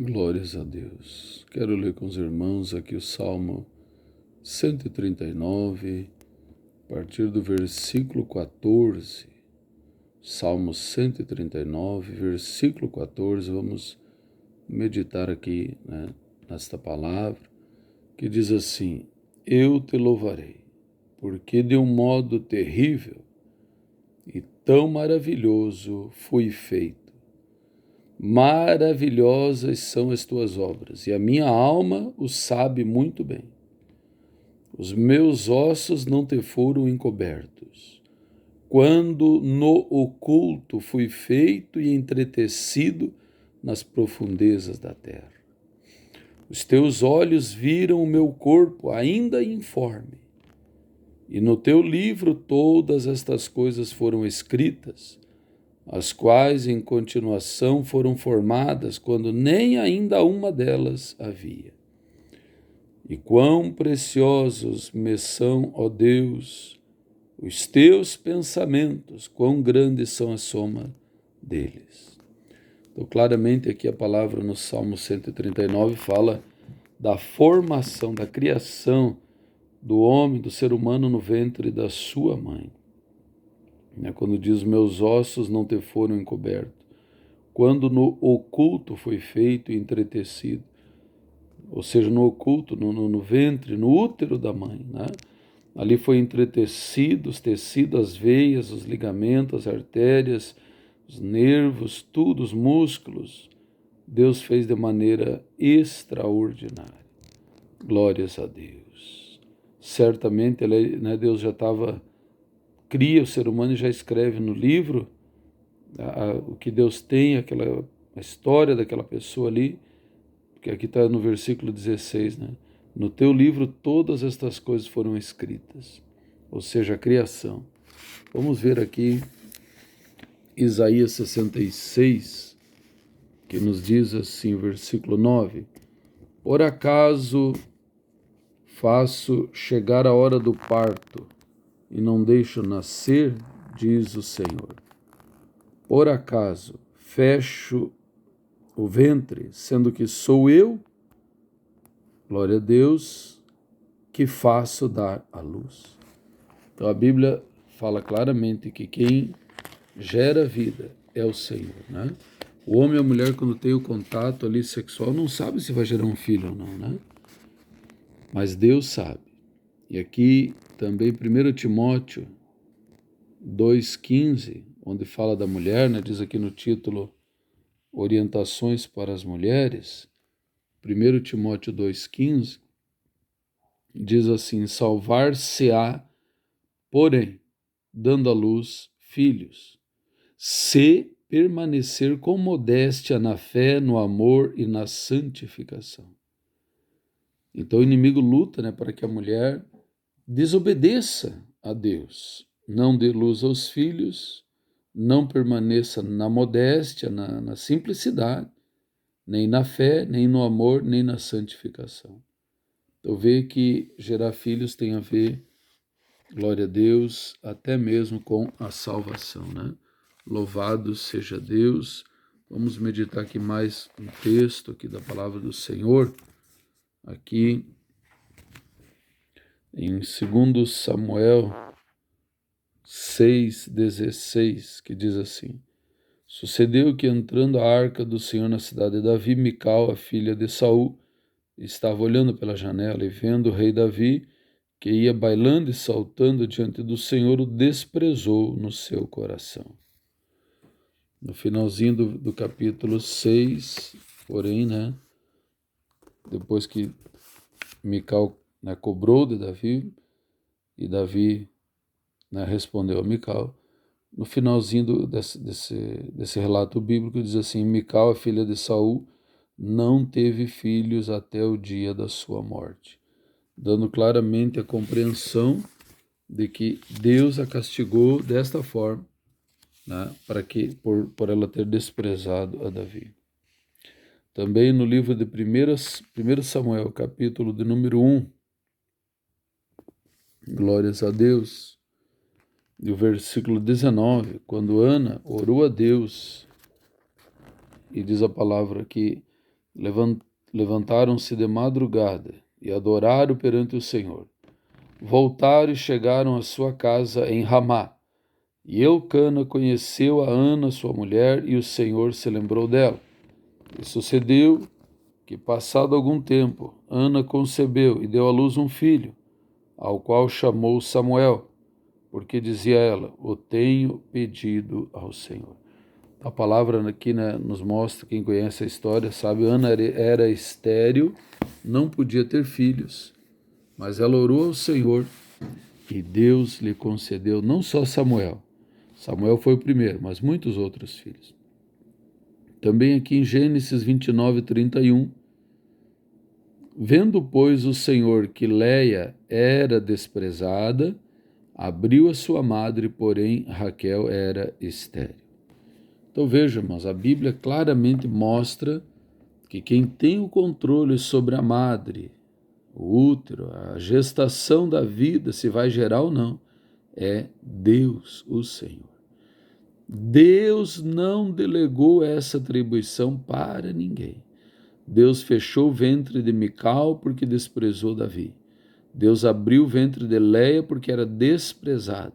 Glórias a Deus. Quero ler com os irmãos aqui o Salmo 139, a partir do versículo 14. Salmo 139, versículo 14. Vamos meditar aqui, nesta palavra, que diz assim: Eu te louvarei, porque de um modo terrível e tão maravilhoso fui feito. Maravilhosas são as tuas obras, e a minha alma o sabe muito bem. Os meus ossos não te foram encobertos, quando no oculto fui feito e entretecido nas profundezas da terra. Os teus olhos viram o meu corpo ainda informe, e no teu livro todas estas coisas foram escritas, as quais em continuação foram formadas quando nem ainda uma delas havia. E quão preciosos me são, ó Deus, os teus pensamentos, quão grandes são a soma deles. Então, claramente aqui a palavra no Salmo 139 fala da formação, da criação do homem, do ser humano no ventre da sua mãe. Quando diz, meus ossos não te foram encobertos, quando no oculto foi feito e entretecido, ou seja, no oculto, no ventre, no útero da mãe, ali foi entretecido os tecidos, as veias, os ligamentos, as artérias, os nervos, tudo, os músculos, Deus fez de maneira extraordinária. Glórias a Deus. Certamente Deus já cria o ser humano e já escreve no livro o que Deus tem, a história daquela pessoa ali, porque aqui está no versículo 16, No teu livro todas estas coisas foram escritas, ou seja, a criação. Vamos ver aqui Isaías 66, que nos diz assim, versículo 9: Por acaso faço chegar a hora do parto e não deixo nascer, diz o Senhor. Por acaso fecho o ventre, sendo que sou eu, glória a Deus, que faço dar a luz. Então a Bíblia fala claramente que quem gera vida é o Senhor, O homem e a mulher, quando tem o contato ali sexual, não sabe se vai gerar um filho ou não, Mas Deus sabe. E aqui também 1 Timóteo 2,15, onde fala da mulher, diz aqui no título Orientações para as Mulheres, 1 Timóteo 2,15, diz assim: salvar-se-á, porém, dando à luz filhos, se permanecer com modéstia na fé, no amor e na santificação. Então o inimigo luta, para que a mulher desobedeça a Deus, não dê luz aos filhos, não permaneça na modéstia, na simplicidade, nem na fé, nem no amor, nem na santificação. Então vê que gerar filhos tem a ver, glória a Deus, até mesmo com a salvação, Louvado seja Deus. Vamos meditar aqui mais um texto aqui da palavra do Senhor, aqui em 2 Samuel 6,16, que diz assim: Sucedeu que, entrando a arca do Senhor na cidade de Davi, Mical, a filha de Saul, estava olhando pela janela e, vendo o rei Davi, que ia bailando e saltando diante do Senhor, o desprezou no seu coração. No finalzinho do capítulo 6, porém, depois que Mical cobrou de Davi, e Davi respondeu a Mical, no finalzinho desse relato bíblico diz assim: Mical, a filha de Saul, não teve filhos até o dia da sua morte, dando claramente a compreensão de que Deus a castigou desta forma, para que por ela ter desprezado a Davi. Também no livro de 1 Samuel, capítulo de número 1, glórias a Deus, e o versículo 19, quando Ana orou a Deus, e diz a palavra que Levantaram-se de madrugada e adoraram perante o Senhor. Voltaram e chegaram à sua casa em Ramá. E Eucana conheceu a Ana, sua mulher, e o Senhor se lembrou dela. E sucedeu que, passado algum tempo, Ana concebeu e deu à luz um filho, ao qual chamou Samuel, porque dizia ela: o tenho pedido ao Senhor. A palavra aqui, né, nos mostra, quem conhece a história sabe, Ana era estéril, não podia ter filhos, mas ela orou ao Senhor e Deus lhe concedeu não só Samuel foi o primeiro, mas muitos outros filhos. Também aqui em Gênesis 29, 31, vendo, pois, o Senhor que Leia era desprezada, abriu a sua madre, porém Raquel era estéril. Então veja, irmãos, a Bíblia claramente mostra que quem tem o controle sobre a madre, o útero, a gestação da vida, se vai gerar ou não, é Deus, o Senhor. Deus não delegou essa atribuição para ninguém. Deus fechou o ventre de Mical porque desprezou Davi. Deus abriu o ventre de Leia porque era desprezada.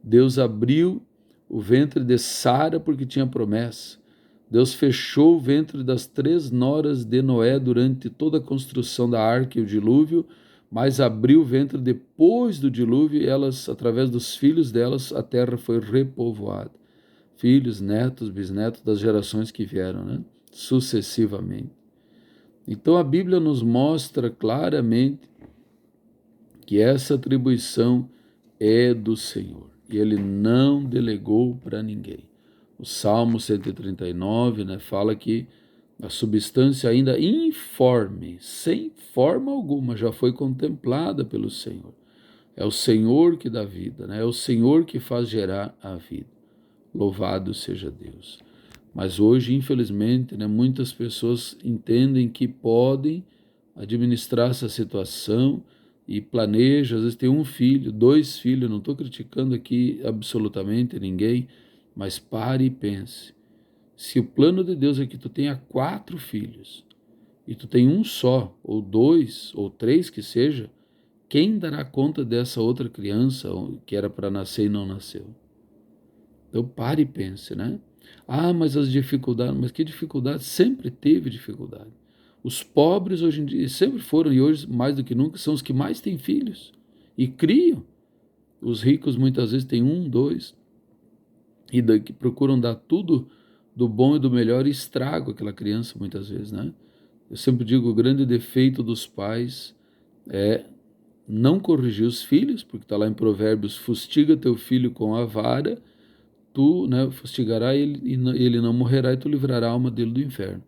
Deus abriu o ventre de Sara porque tinha promessa. Deus fechou o ventre das 3 noras de Noé durante toda a construção da arca e o dilúvio, mas abriu o ventre depois do dilúvio e elas, através dos filhos delas, a terra foi repovoada. Filhos, netos, bisnetos das gerações que vieram, né? Sucessivamente. Então a Bíblia nos mostra claramente que essa atribuição é do Senhor e Ele não delegou para ninguém. O Salmo 139, né, fala que a substância ainda informe, sem forma alguma, já foi contemplada pelo Senhor. É o Senhor que dá vida, né? É o Senhor que faz gerar a vida. Louvado seja Deus. Mas hoje, infelizmente, né, muitas pessoas entendem que podem administrar essa situação e planejam, às vezes tem um filho, 2 filhos, não estou criticando aqui absolutamente ninguém, mas pare e pense. Se o plano de Deus é que tu tenha 4 filhos e tu tem um só, ou 2, ou 3 que seja, quem dará conta dessa outra criança que era para nascer e não nasceu? Então pare e pense, né? Ah, mas as dificuldades, mas que dificuldade? Sempre teve dificuldade. Os pobres hoje em dia, sempre foram, e hoje mais do que nunca, são os que mais têm filhos e criam. Os ricos muitas vezes têm 1, 2, e que procuram dar tudo do bom e do melhor e estragam aquela criança muitas vezes, né? Eu sempre digo, o grande defeito dos pais é não corrigir os filhos, porque está lá em Provérbios, fustiga teu filho com a vara, tu, né, fustigará ele e ele não morrerá e tu livrará a alma dele do inferno.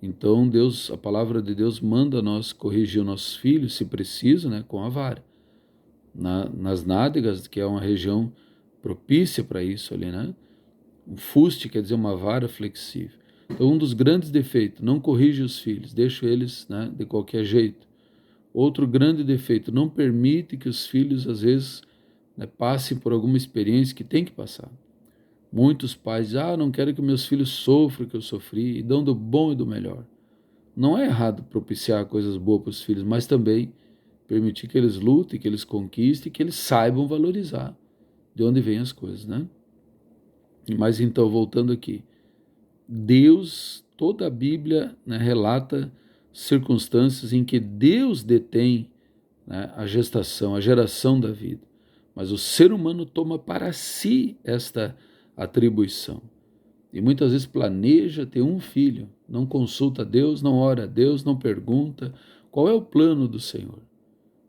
Então Deus, a palavra de Deus manda nós corrigir os nossos filhos, se preciso, né, com a vara. Nas nádegas, que é uma região propícia para isso ali, né? Um fuste quer dizer uma vara flexível. Então um dos grandes defeitos, não corrige os filhos, deixa eles, né, de qualquer jeito. Outro grande defeito, não permite que os filhos às vezes, né, passem por alguma experiência que tem que passar. Muitos pais dizem, não quero que meus filhos sofram o que eu sofri, e dão do bom e do melhor. Não é errado propiciar coisas boas para os filhos, mas também permitir que eles lutem, que eles conquistem, que eles saibam valorizar de onde vêm as coisas, né? Mas então, voltando aqui, Deus, toda a Bíblia, né, relata circunstâncias em que Deus detém, né, a gestação, a geração da vida, mas o ser humano toma para si esta atribuição. E muitas vezes planeja ter um filho, não consulta a Deus, não ora a Deus, não pergunta qual é o plano do Senhor.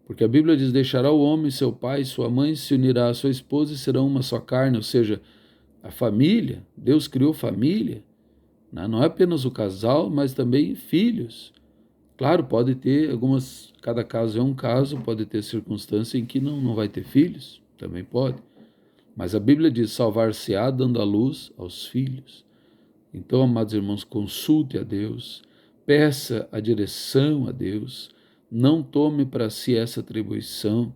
Porque a Bíblia diz, deixará o homem seu pai e sua mãe, se unirá à sua esposa e serão uma só carne, ou seja, a família, Deus criou família, né? Não é apenas o casal, mas também filhos. Claro, pode ter algumas, cada caso é um caso, pode ter circunstância em que não vai ter filhos, também pode. Mas a Bíblia diz, salvar-se-á dando a luz aos filhos. Então, amados irmãos, consulte a Deus, peça a direção a Deus, não tome para si essa atribuição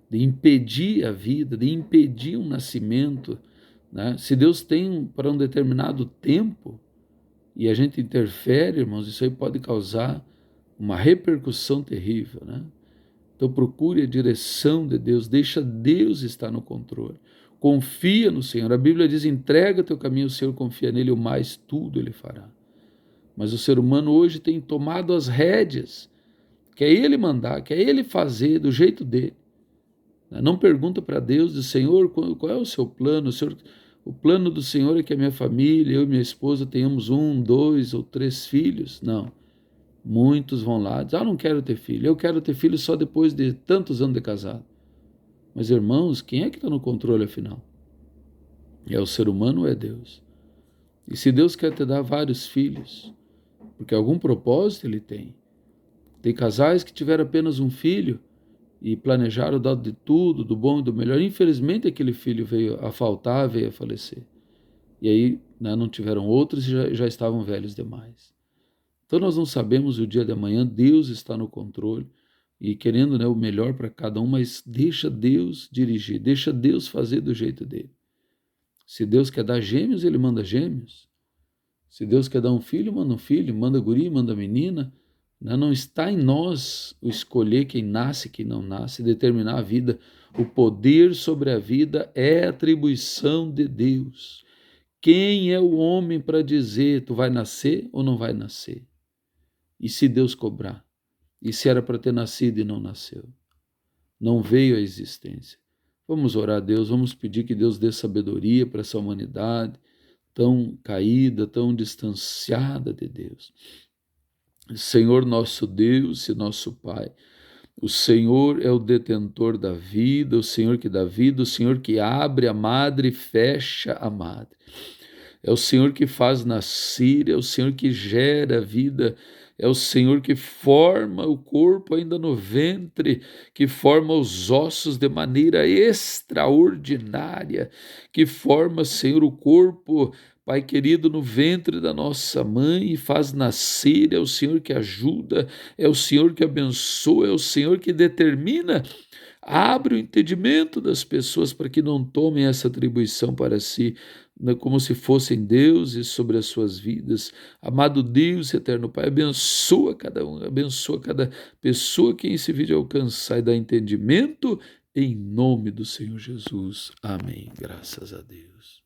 de impedir a vida, de impedir um nascimento, né? Se Deus tem para um determinado tempo, e a gente interfere, irmãos, isso aí pode causar uma repercussão terrível, né? Então procure a direção de Deus, deixa Deus estar no controle. Confia no Senhor. A Bíblia diz: entrega teu caminho ao Senhor, confia nele, o mais tudo ele fará. Mas o ser humano hoje tem tomado as rédeas, quer ele mandar, quer ele fazer do jeito dele. Não pergunta para Deus, diz: Senhor, qual é o seu plano? O plano do Senhor é que a minha família, eu e minha esposa tenhamos 1, 2 ou 3 filhos. Não. Muitos vão lá e dizem: não quero ter filho, eu quero ter filho só depois de tantos anos de casado. Mas, irmãos, quem é que está no controle afinal? É o ser humano ou é Deus? E se Deus quer te dar vários filhos, porque algum propósito ele tem. Tem casais que tiveram apenas um filho e planejaram dar de tudo, do bom e do melhor. Infelizmente, aquele filho veio a faltar, veio a falecer. E aí, né, não tiveram outros e já estavam velhos demais. Então nós não sabemos o dia de amanhã, Deus está no controle e querendo, né, o melhor para cada um, mas deixa Deus dirigir, deixa Deus fazer do jeito dele. Se Deus quer dar gêmeos, ele manda gêmeos. Se Deus quer dar um filho, manda guri, manda menina. Né? Não está em nós o escolher quem nasce, quem não nasce, determinar a vida. O poder sobre a vida é atribuição de Deus. Quem é o homem para dizer tu vai nascer ou não vai nascer? E se Deus cobrar? E se era para ter nascido e não nasceu? Não veio à existência. Vamos orar a Deus, vamos pedir que Deus dê sabedoria para essa humanidade tão caída, tão distanciada de Deus. Senhor nosso Deus e nosso Pai, o Senhor é o detentor da vida, o Senhor que dá vida, o Senhor que abre a madre e fecha a madre. É o Senhor que faz nascer, é o Senhor que gera a vida, é o Senhor que forma o corpo ainda no ventre, que forma os ossos de maneira extraordinária, que forma, Senhor, o corpo, Pai querido, no ventre da nossa mãe e faz nascer. É o Senhor que ajuda, é o Senhor que abençoa, é o Senhor que determina. Abre o entendimento das pessoas para que não tomem essa atribuição para si, como se fossem deuses sobre as suas vidas. Amado Deus, eterno Pai, abençoa cada um, abençoa cada pessoa que esse vídeo alcançar e dá entendimento, em nome do Senhor Jesus. Amém. Graças a Deus.